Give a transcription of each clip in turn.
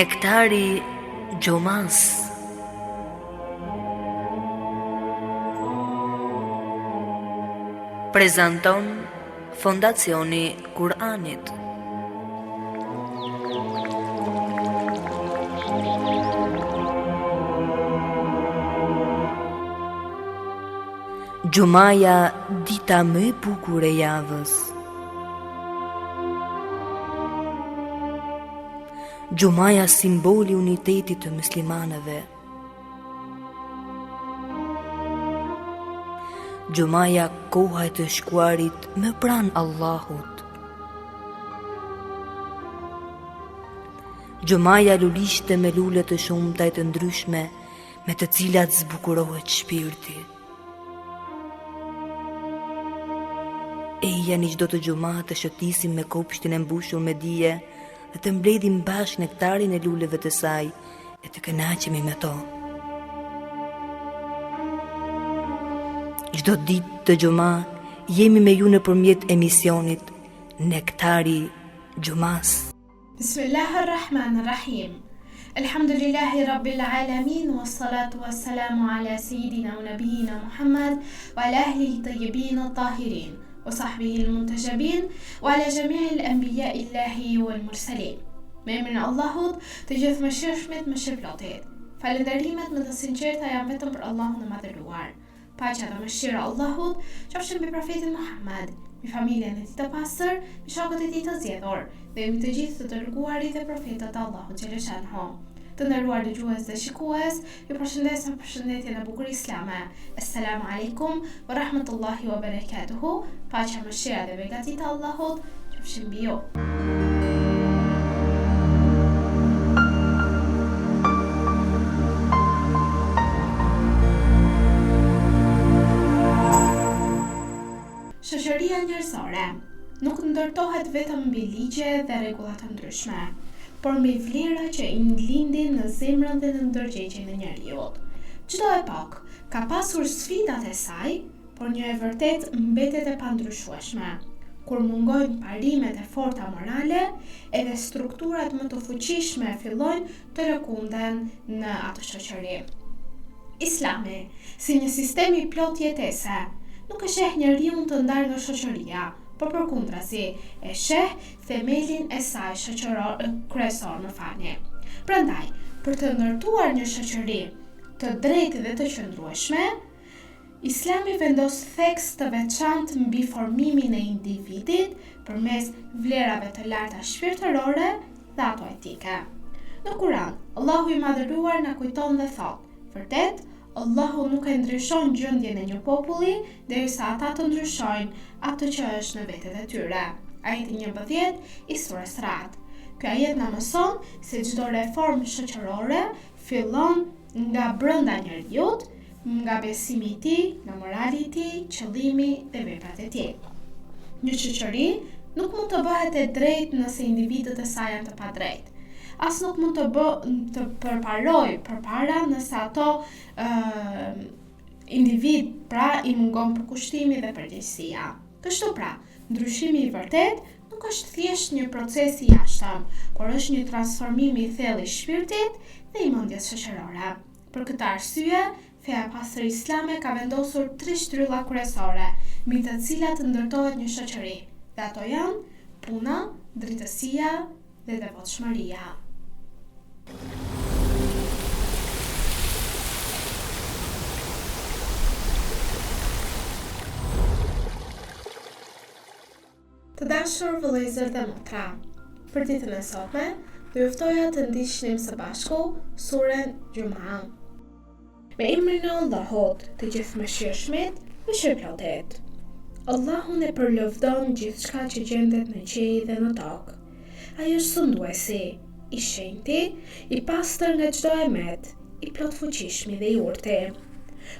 Nektari Gjumas. Prezanton Fondacioni Kur'anit. Gjumaja, dita më e bukur e javës. Gjumaja, simboli unitetit të muslimanëve. Gjumaja, koha e të shkuarit më pranë Allahut. Gjumaja, lulishte me lule të shumta e të ndryshme, me të cilat zbukurohet shpirti. Eja një çdo të gjuma të shëtisim me kopshtin e mbushur me dije dhe të mbledhim bashkë nektarin e luleve të saj e të kënaqemi me to. Çdo ditë të gjuma jemi me ju nëpërmjet emisionit Nektari Gjumas. Bismillahirrahmanirrahim. Alhamdulillahi Rabbil Alamin, wassalatu wassalamu ala Sayyidina wa Nabiyina Muhammad wa ala ahlihi tayyibin tahirin wa sahbihi al-muntajabin wa ala jami'i al-anbiya illahi wal mursalin. Me emrin e Allahut, të gjithë mëshirshmit më shpëlotet. Falënderimet më të sinqerta janë vetëm për Allahun e madhëruar. Paqja dhe mëshira e Allahut qofshin mbi profetin Muhammad, mbi familjen e tij të pastër, mbi shokët e tij të zgjedhur dhe mbi të gjithë të dërguarit dhe profetët e Allahut xhaleshanhu. Të nderuar dëgjues dhe shikues, ju përshëndes me përshëndetjen e bukur islame. Assalamu alaikum wa rahmatullahi wa barakatuhu. Paqja, mëshira dhe begatit e Allahut qofshin mbi ju. Shoqëria njerëzore nuk ndërtohet vetëm mbi ligje dhe rregulla të ndryshme, por mbi vlera që i lindin në zemrën dhe në ndërgjegjen e njerëzit. Çdo epokë ka pasur sfidat e saj, por një e vërtet mbetet e pandryshueshme. Kur mungojnë parimet e forta morale, edhe strukturat më të fuqishme fillojnë të lëkunden në atë shoqëri. Islami, si një sistem i plot jetese, nuk e sheh njeriun të ndarë nga shoqëria, por përkundrazi e sheh themelin e saj kryesor në fani. Prandaj, për të ndërtuar një shoqëri të drejtë dhe të qëndrueshme, Islami vendos theks të veçantë mbi formimin e individit përmes vlerave të larta shpirtërore dhe ato etike. Në Kur'an, Allahu i madhëruar na kujton dhe thot: vërtet, Allahu nuk e ndryshon gjendjen e një populli derisa ata të ndryshojnë atë që është në vetët e tyre. Ajeti 11 i surës Ra'd. Ky ajet na mëson se çdo reformë shoqërore fillon nga brenda njeriut, nga besimi i tij, nga morali i tij, qëllimi dhe veprat e tij. Një shoqëri nuk mund të bëhet e drejtë nëse individët e saj janë të padrejtë. As nuk mund të përparoj përpara nëse ato individ pra i mungon përkushtimi dhe përgjegjësia. Kështu pra, ndryshimi i vërtet nuk është thjesht një proces i jashtëm, por është një transformim i thellë i shpirtit dhe i mendjes shoqërore. Për këtë arsye, feja e pastër islame ka vendosur 3 shtylla kryesore, mbi të cilat ndërtohet një shoqëri, dhe ato janë puna, drejtësia dhe devotshmëria. Të dashur vëllezër dhe motra, për ditën e sotme, do ju ftoja të ndiqnim së bashku surën Gjuma. Me emrin e Allahut, të gjithë mëshirshmit, mëshirëplotet. Allahun e përlëvdon gjithçka që gjendet në qiell dhe në tokë. Ai është sunduesi, i shenjti, i pastër nga çdo emet, i plot fuqishmi dhe i urtë.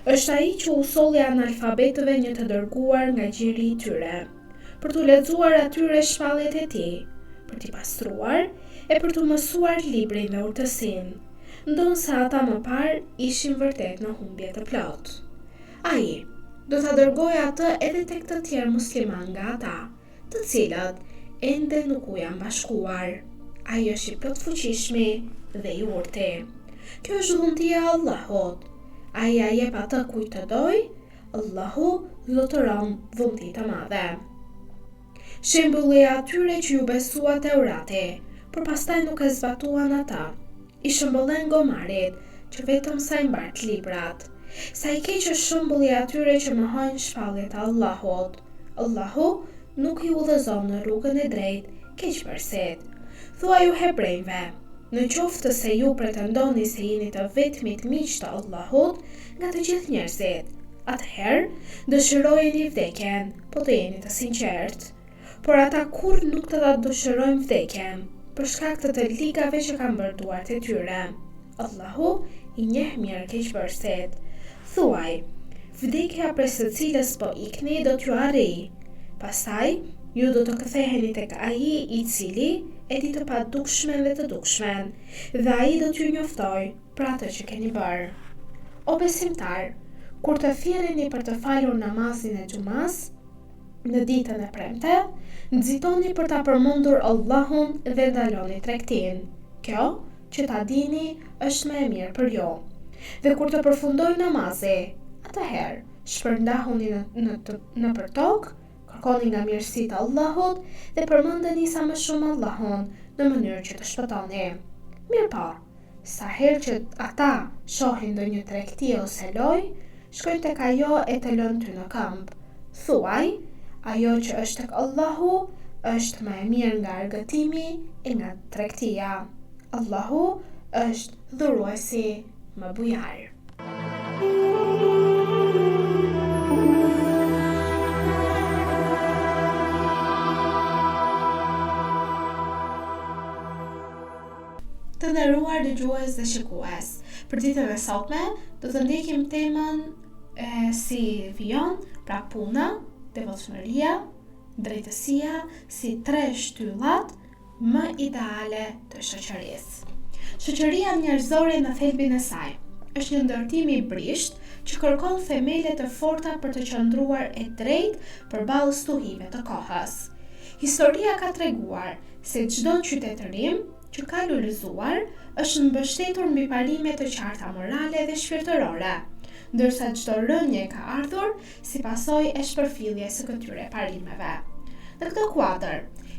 Është ai që u solli analfabetëve një të dërguar nga gjiri i tyre, për t'u lexuar atyre shpalljet e tij, për t'i pastruar e për t'u mësuar librin dhe urtësinë, ndonsa ata më parë ishin vërtet në humbje të plot. Ai do ta dërgojë atë edhe tek të tjerë musliman nga ata, të cilët ende nuk u janë bashkuar. Ai është i plot fuqishmi, dhe i urti. Kjo është dhuntia e Allahut. Ai ja jep atë kujt të doj, Allahu zotëron dhunti të madhe. Shembulli atyre që ju besua Teurati, por pastaj nuk e zbatuan ata, i shembullen gomarit që vetëm sa i mbart librat. Sa i keq është shembulli atyre që mohojnë shpalljet e Allahut. Allahu nuk i udhëzon në rrugën e drejtë keqbërësit. Thuaj ju hebrejve, në qoftë se ju pretendoni se jeni të vetmit miq të Allahut nga të gjithë njerëzit, atëherë dëshirojeni vdekjen, po të jeni të sinqertë. Por ata kur nuk të da dëshirojnë vdekjen, për shkak të ligave që kanë bërë duart e tyre. Allahu i njeh mirë keqbërësit. Thuaj, vdekja prej së cilës po ikni do t'ju arrijë. Pastaj, ju do të ktheheni tek ai i cili e di të padukshmen dhe të dukshmen, dhe ai do t'ju njoftoj për atë që keni bërë. O besimtar, kur të thirrheni për të falur namazin e xumas, në ditën e premte, nxitoni për ta përmendur Allahun dhe ndaloni tregtin. Kjo, që ta dini, është më e mirë për ju. Dhe kur të përfundoj namazi, atëherë shpërndahuni në për tokë, kërkoni nga mirësitë e Allahut dhe përmendeni sa më shumë Allahun në mënyrë që të shpëtoni. Mirpo, sa herë që ata shohin ndonjë tregti ose lojë, shkojnë tek ajo e të lënë ty në këmbë. Thuaj, ajo që është tek Allahu është më e mirë nga argëtimi e nga tregtia. Allahu është dhuruesi më bujar. Të nderuar dëgjues dhe shikues, për ditën e sotme do të ndjekim temën si vijon, pra puna, devotshmëria, drejtësia si 3 shtyllat më ideale të shoqërisë. Shoqëria njerëzore në thelbin e saj është një ndërtim i brisht që kërkon themele të forta për të qëndruar e drejtë përballë stuhive të kohës. Historia ka treguar se çdo qytetërim që ka lulëzuar është mbështetur mbi parime të qarta morale dhe shpirtërore, ndërsa çdo rënje ka ardhur si pasojë e shpërfilljes së këtyre parimeve. Në këtë kuadër,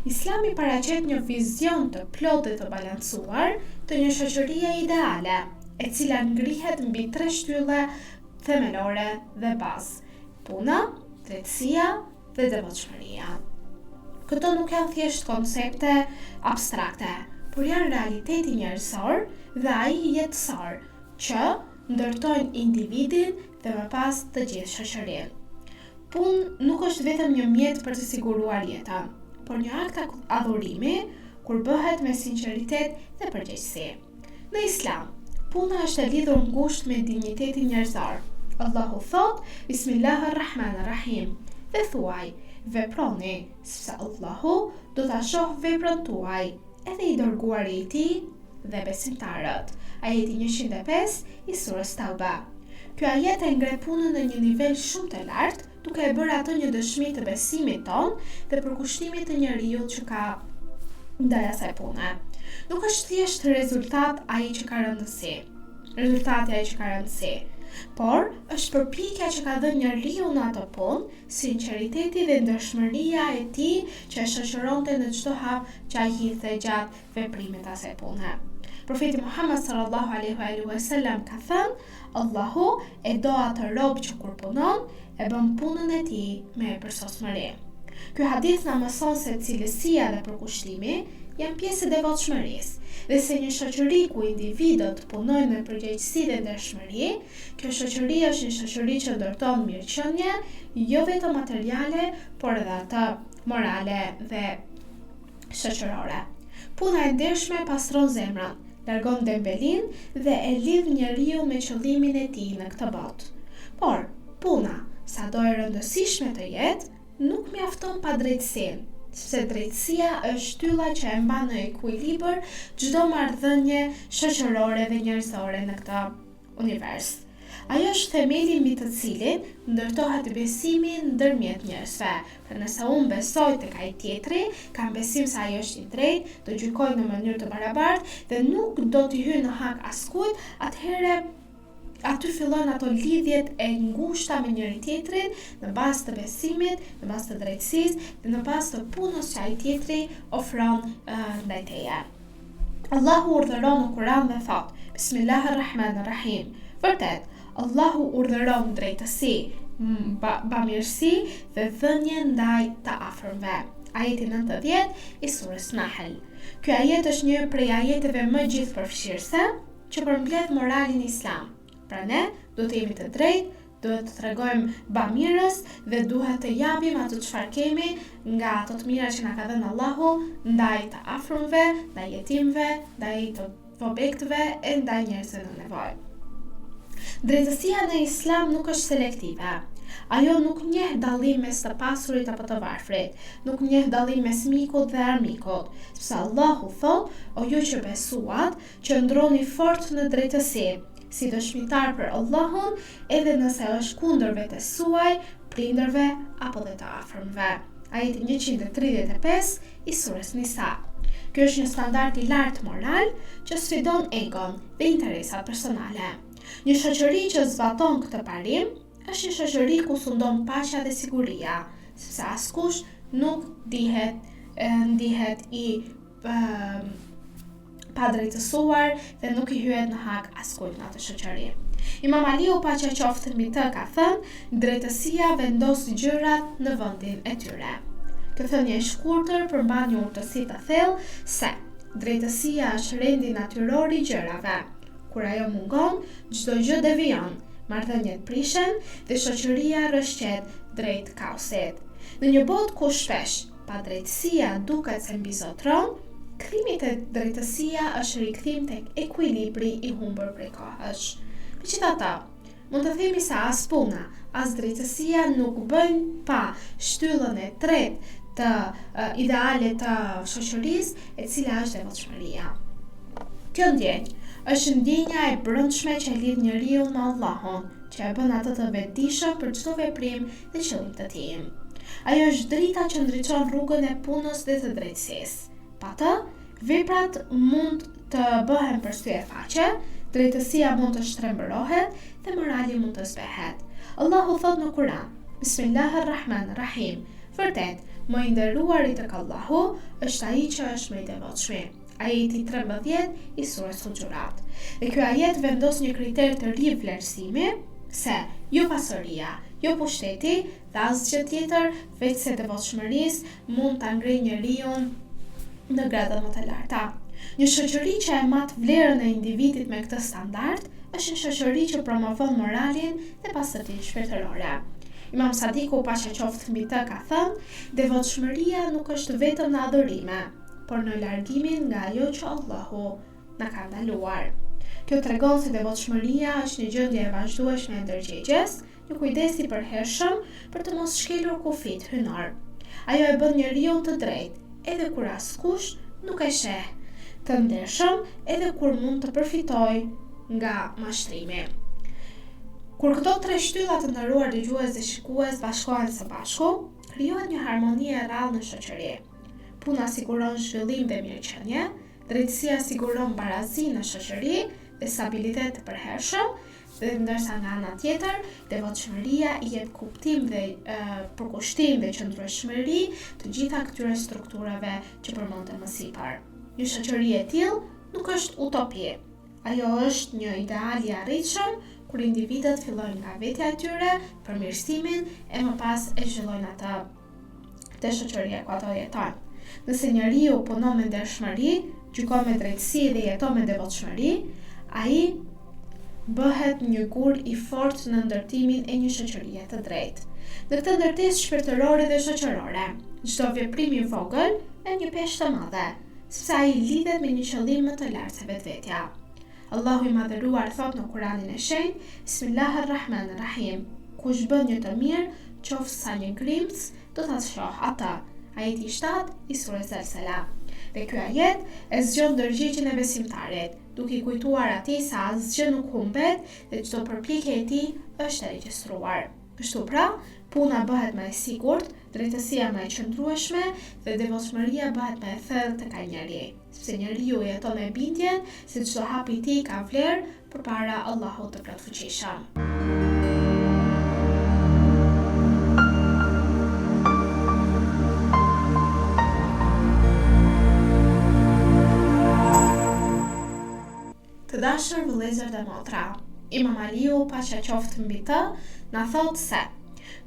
Islami paraqet një vizion të plotë dhe të balancuar të një shoqërie ideale, e cila ngrihet mbi 3 shtylla themelore dhe bazë: puna, drejtësia dhe devotshmëria. Këto nuk janë thjesht koncepte abstrakte, por janë realiteti njerëzor dhe ai jetësor që ndërtojnë individin dhe më pas të gjithë shoqërinë. Punë nuk është vetëm një mjet për të siguruar jetën, por një akt adhurimi kur bëhet me sinqeritet dhe përgjegjësi. Në Islam, puna është e lidhur ngushtë me dinjitetin njerëzor. Allahu thot: Bismillahirrahmanirrahim, dhe thuaj, veproni, sepse Allahu do ta shoh veprën tuaj, edhe i dërguari i tij dhe besimtarët. Ajeti 105 i surës Tauba. Ky ajet e ngre punën në një nivel shumë të lartë, duke e bërë atë një dëshmi të besimit ton dhe përkushtimit të njeriut që ka ndaj asaj pune. Nuk është thjesht rezultati ai që ka rëndësi, por është përpjekja që ka dhënë njeriu në atë punë, sinqeriteti dhe ndershmëria e tij që e shoqëronte në çdo hap që ai hidhte gjatë veprimit të asaj pune. Profeti Muhammed sallallahu alaihi wasallam ka thënë: Allahu e do atë rob që kur punon e bën punën e tij me përsosmëri. Ky hadith na mëson se cilësia dhe përkushtimi janë pjesë e devotshmërisë, dhe se një shoqëri ku individët punojnë me përgjegjësi dhe ndershmëri, kjo shoqëri është një shoqëri që ndërton mirëqenie, jo vetëm materiale, por edhe atë morale dhe shoqërore. Puna e ndershme pastron zemrën, largon dembelin dhe e lidh njeriu me qëllimin e tij në këtë botë. Por puna, sado e rëndësishme të jetë, nuk mjafton pa drejtësinë, sepse drejtësia është shtylla që e mban në ekuilibër çdo marrëdhënie shoqërore dhe njerëzore në këtë univers. Ajo është themeli mbi të cilin ndërtohet besimi ndërmjet njerëzve. Pra nëse unë besoj tek ai tjetri, kam besim se ai është i drejtë, do gjykoj në mënyrë të barabartë dhe nuk do t'i hyj në hak askujt, atëherë aty fillojnë ato lidhjet e ngushta me njëri tjetrin në bazë të besimit, në bazë të drejtësisë dhe në bazë të punës që ai tjetri ofron ndaj teje. Allahu urdhëron në Kur'an dhe thot: Bismillahirrahmanirrahim. Vërtet, Allahu urdhëron drejtësi, bamirësi dhe dhënje ndaj të afërmve. Ajeti 90 i surës Nahl. Ky ajet është një prej ajeteve më gjithëpërfshirëse që përmbledh moralin islam. Pra ne duhet të jemi të drejtë, duhet të tregojmë bamirës dhe duhet të japim ato çfarë kemi nga ato të mira që na ka dhënë Allahu ndaj të afërmve, ndaj jetimëve, ndaj të vobegtëve e ndaj njerëzve në nevojë. Drejtësia në islam nuk është selektive. Ajo nuk njeh dallim mes të pasurit apo të varfrit, nuk njeh dallim mes mikut dhe armikut, sepse Allahu thot: "O ju që besuat, qëndroni fort në drejtësi, si dëshmitar për Allahun, edhe nëse është kundër vetes suaj, prindërve apo dhe të afërmve." Ajeti 135 i surës Nisa. Ky është një standard i lartë moral që sfidon egon dhe interesat personale. Një shoqëri që zbaton këtë parim është një shoqëri ku sundon paqja dhe siguria, sepse askush nuk ndihet i pa drejtësuar dhe nuk i hyet në hak askujt në atë shoqëri. Imam Aliu, paqja qoftë mbi të, ka thënë: drejtësia vendos gjërat në vendin e tyre. Kjo thënie e shkurtër përmban një urtësi të thellë se drejtësia është rendi natyror i gjërave. Kur ajo mungon, çdo gjë devijon, marrëdhëniet prishen dhe shoqëria rrëshqet drejt kaosit. Në një botë ku shpesh padrejtësia duket se mbizotron, kthimi te drejtësia është rikthim tek ekuilibri i humbur prej kohësh. Megjithatë, mund të themi se as puna, as drejtësia nuk bëjnë pa shtyllën e tretë të ideale të shoqërisë, e cila është devotshmëria. Kjo ndjenjë është ndjenja e brendshme që lidh njeriu me Allahun, që e bën atë të vetëdijshëm për çdo veprim dhe qëllim të tij. Ajo është drita që ndriçon rrugën e punës dhe të drejtësisë. Pa të, veprat mund të bëhen për sy e faqe, drejtësia mund të shtrembërohet dhe morali mund të zbehet. Allahu thot në Kur'an: Bismillahirrahmanirrahim. Vërtet, më i nderuari tek Allahu është ai që është më i devotshëm. Ajeti 13 i surës Hujurat. Dhe ky ajet vendos një kriter të ri vlerësimi, se jo pasoria, jo pushteti dhe asgjë tjetër veçse devotshmërisë mund ta ngrijë njeriu në gradat më të larta. Një shoqëri që e mat vlerën e individit me këtë standard është një shoqëri që promovon moralin dhe pastërtinë shpirtërore. Imam Sadiku, paqja qoftë mbi të, ka thënë: devotshmëria nuk është vetëm në adhurime, por në largimin nga ajo që Allahu na ka ndaluar. Kjo tregon se devotshmëria është një gjendje e vazhdueshme e ndërgjegjes, një kujdes i përhershëm për të mos shkelur kufit hynor. Ajo e bën njeriu të drejtë, edhe kur askush nuk e sheh, të ndershëm edhe kur mund të përfitojë nga mashtrimi. Kur këto tre shtylla të nderuar dëgjues dhe shikues bashkohen së bashku, krijohet një harmoni e rrallë në shoqëri. Puna siguron zhvillim dhe mirëqenie, drejtësia siguron barazi në shoqëri dhe stabilitet të përhershëm, dhe ndërsa nga ana tjetër, devotshmëria i jep kuptim dhe përkushtim dhe qëndrueshmëri të gjitha këtyre strukturave që përmendëm më sipër. Një shoqëri e tillë nuk është utopi. Ajo është një ideal i arritshëm kur individët fillojnë nga vetja e tyre, përmirësimin e më pas e zhvillojnë atë te shoqëria ku ato jetojnë. Nëse njeriu punon me ndershmëri, gjykon me drejtësi dhe jeton me devotshmëri, ai bëhet një gur i fortë në ndërtimin e një shoqërie të drejtë. Në këtë ndërtesë shpirtërore dhe shoqërore, çdo veprim i vogël është një peshë të madhe, sepse ai lidhet me një qëllim më të lartë se vetvetja. Allahu i madhëruar thot në Kur'anin e shenjtë: Bismillahirrahmanirrahim. Kush bën një të mirë, qoftë sa një grimc, do ta shoh atë. Ajeti 7 i surës Al-Sala. Dhe ky ajet e zgjon ndërgjegjen e besimtarit, duke i kujtuar atij se asgjë nuk humbet dhe çdo përpjekje e tij është e regjistruar. Kështu pra, puna bëhet më e sigurt, drejtësia më e qëndrueshme dhe devotshmëria bëhet më e thellë tek ai njeri, sepse njeriu jeton me bindjen se çdo hap i tij ka vlerë përpara Allahut të plotfuqishëm. Të dashur vëllezër dhe motra, Imam Aliu, paqja qoftë mbi të, na thot se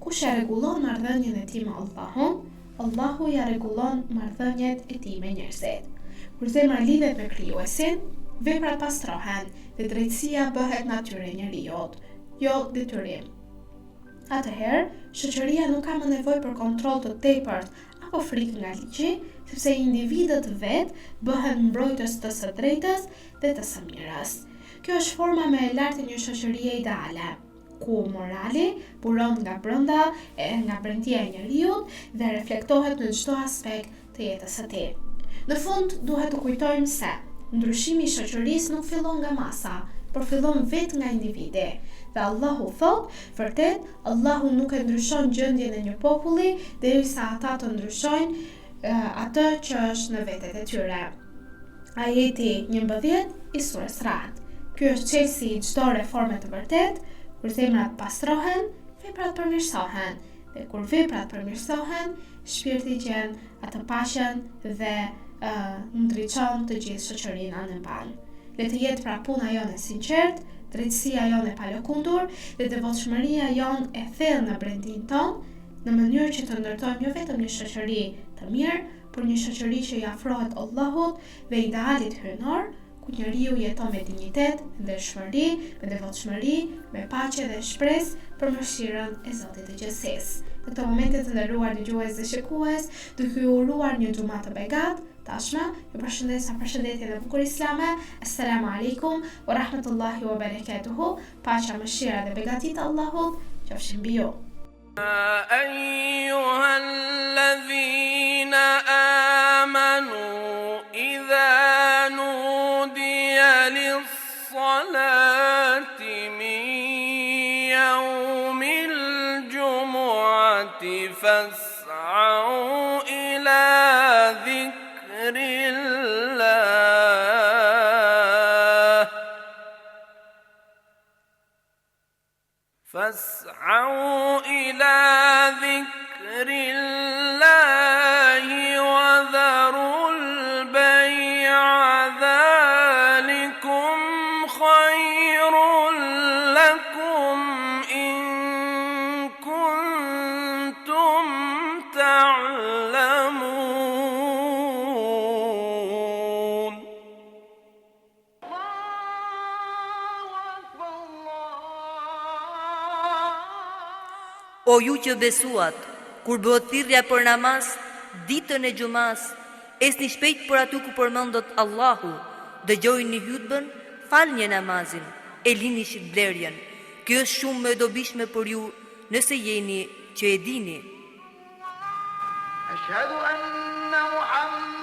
kush e rregullon marrëdhënien e tij me Allahun, Allahu ja rregullon marrëdhëniet e tij me njerëzit. Kur zemra lidhet me krijuesin, veprat pastrohen dhe drejtësia bëhet natyrë e njeriut, jo detyrim. Atëherë, shoqëria nuk ka më nevojë për kontroll të tepërt apo frikë nga ligji, sepse individët vetë bëhen mbrojtës të së drejtës dhe të së mirës. Kjo është forma më e lartë e një shoqërie ideale, ku morali buron nga brenda e nga brendtia e njeriut dhe reflektohet në çdo aspekt të jetës së tij. Në fund, duhet të kujtojmë se ndryshimi i shoqërisë nuk fillon nga masa, por fillon vetë nga individi. Dhe Allahu thot, vërtet, Allahu nuk e ndryshon gjendjen e një populli derisa ata të ndryshojnë atë që është në vetet e tyre. Ajeti 11 i surës Ra'd. Ky është çelësi i çdo reforme të vërtet, kur zemrat pastrohen, veprat përmirësohen, dhe kur veprat përmirësohen, shpirti gjen atë paqen dhe ndriçon të gjithë shoqërinë në ban. Le të jetë pra puna jone sinqert, drejtësia jone e palëkundur dhe devotshmëria jon e thellë në brendin ton, në mënyrë që të ndërtojmë jo vetëm një shoqëri të mirë, por një shoqëri që i afrohet Allahut dhe idealit hyjnor, ku njeriu jeton me dinjitet, ndershmëri, me devotshmëri, me paqe dhe shpresë për mëshirën e Zotit të gjithësisë. Në këtë momente të nderuar dëgjues dhe shikues, duke ju uruar një xumë të begat, tashmë ju përshëndes me përshëndetje dhe bukur islame. Assalamu alaikum wa rahmatullahi wa barakatuhu. Paqja, mëshira dhe begatit e Allahut qofshin mbi ju. أيها الذين آمنوا إذا نودي للصلاة من يوم الجمعة فاسعوا إلى ذكر الله وذروا البيع ذلكم خير لكم إن كنتم تعلمون. O ju që besuat, kur bëhet thirrja për namaz, ditën e xumas, esni shpejt për aty ku përmendet Allahu, dëgjojini hutbën, falni namazin, e lini shitblerjen. Kjo është shumë më e dobishme për ju, nëse jeni që e dini. Ashhadu anna Muhammad